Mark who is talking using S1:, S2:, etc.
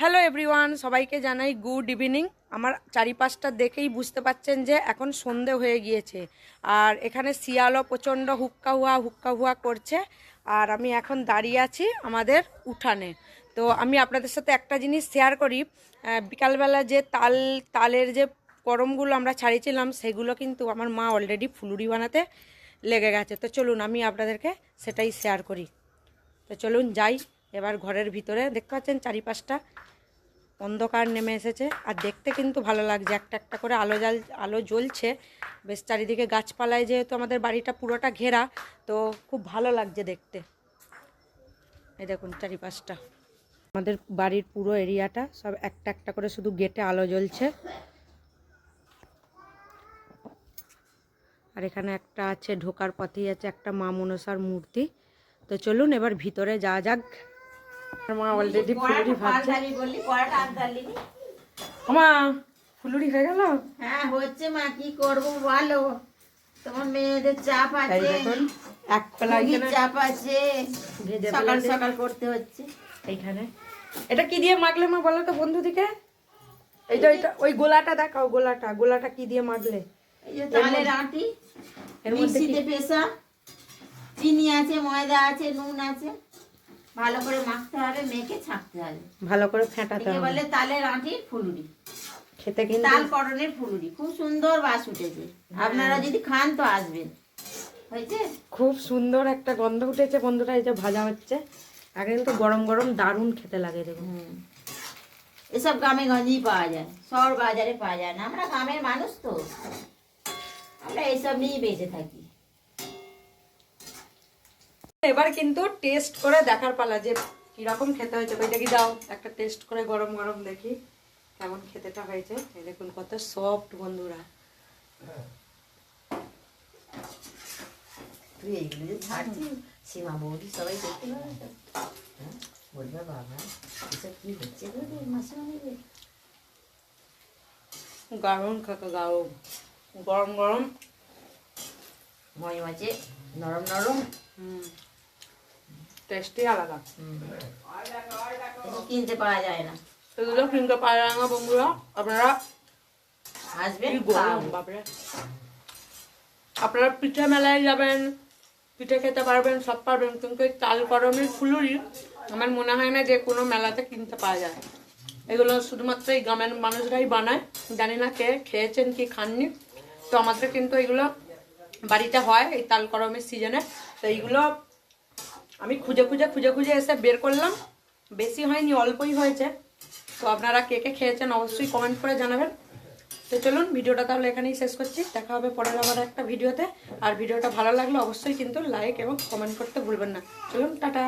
S1: Hello everyone, সবাইকে জানাই good evening. আমার চারিপাশটা দেখেই বুঝতে পাচ্ছেন যে এখন সন্ধে হয়ে গিয়েছে, আর এখানে শিয়ালও প্রচণ্ড হুক্কা হুয়া করছে। আর আমি এখন দাঁড়িয়ে আছি আমাদের উঠানে। তো আমি আপনাদের সাথে একটা জিনিস শেয়ার করি। বিকালবেলা যে তালের যে করমগুলো আমরা ছাড়িয়েছিলাম, সেগুলো কিন্তু আমার মা অলরেডি ফুলুরি বানাতে লেগে গেছে। তো চলুন আমি আপনাদেরকে সেটাই শেয়ার করি। তো চলুন যাই এবার ঘরের ভিতরে। দেখতে পাচ্ছেন চারিপাশটা অন্ধকার নেমে এসেছে, আর দেখতে কিন্তু ভালো লাগছে। একটা একটা করে আলো জ্বলছে বেশ চারিদিকে। গাছপালায় যেহেতু আমাদের বাড়িটা পুরোটা ঘেরা, তো খুব ভালো লাগছে দেখতে। এই দেখুন চারিপাশটা, আমাদের বাড়ির পুরো এরিয়াটা সব একটা একটা করে শুধু গেটে আলো জ্বলছে। আর এখানে একটা আছে, ঢোকার পথেই আছে একটা মা মনসার মূর্তি। তো চলুন এবার ভিতরে যাওয়া যাক। মা অলরেডি ফুলুরি ভাজছে। মা ফুলুরি হয়ে গেল?
S2: হ্যাঁ হচ্ছে মা, কি করবো বলো, তোমার মেয়েদের চাপ আছে,
S1: এক পেলা
S2: চাপ আছে, সকাল সকাল করতে হচ্ছে।
S1: এইখানে এটা কি দিয়ে মাখলে মা বলো তো বন্ধুদিকে? এইটা ওই গোলাটা দেখাও, গোলাটা কি দিয়ে মাখলে?
S2: এই যে তালের আটি, মিক্সিতে পেশা, চিনি আছে, ময়দা আছে, নুন আছে, ভালো করে মাখতে হবে, মেখে ছাকতে হবে,
S1: ভালো করে ফেটাতে হবে।
S2: বলে তালের আটির ফুলুরি,
S1: খেতে কিন্তু
S2: তাল করণের ফুলুরি, খুব সুন্দর বাস উঠেছে। আপনারা যদি খান তো আসবেন। হয়েছে,
S1: খুব সুন্দর একটা গন্ধ উঠেছে বন্ধুরা। এই যে ভাজা হচ্ছে, আগে কিন্তু গরম গরম দারুণ খেতে লাগে। দেখুন
S2: এসব গ্রামে গঞ্জেই পাওয়া যায়, শহর বাজারে পাওয়া যায় না। আমরা গ্রামের মানুষ তো, আমরা এইসব নিয়েই বেঁচে থাকি।
S1: এবার কিন্তু টেস্ট করে দেখার পালা যে কিরকম খেতে হয়েছে। ওইটা কি দাও একটা টেস্ট করে গরম গরম দেখি কেমন খেতেটা হয়েছে। এই দেখুন কত সফট বন্ধুরা।
S2: তুই এইগুলো যে ছাড়ছিস, সীমা বৌদি সবাই দেখতে পাবে তো, বলবে বাবা এসব কি হচ্ছে মাসিমানিরে।
S1: গরম কাকা গরম গরম গরম
S2: ময় মাঝে নরম নরম,
S1: টেস্টি আলাদা।
S2: কিনতে পাওয়া যায় না,
S1: এগুলো কিনতে পাওয়া যায় না বন্ধুরা। আপনারা
S2: আসবেন,
S1: বাপরে, আপনারা পিঠে মেলায় যাবেন, পিঠে খেতে পারবেন, সব পারবেন, কিন্তু এই তাল করমের ফুলুরি আমার মনে হয় না যে কোনো মেলাতে কিনতে পাওয়া যায়। এগুলো শুধুমাত্র এই গ্রামের মানুষরাই বানায়। জানি না কে খেয়েছেন কি খাননি। তো আমাদের কিন্তু এগুলো বাড়িতে হয় এই তাল করমের সিজনে। তো এইগুলো আমি খুঁজে খুঁজে এসে বের করলাম। বেশি হয়নি, অল্পই হয়েছে। তো আপনারা কে কে খেয়েছেন অবশ্যই কমেন্ট করে জানাবেন। তো চলুন ভিডিওটা তাহলে এখানেই শেষ করছি। দেখা হবে পরের আবার একটা ভিডিওতে। আর ভিডিওটা ভালো লাগলে অবশ্যই কিন্তু লাইক এবং কমেন্ট করতে ভুলবেন না। চলুন টাটা।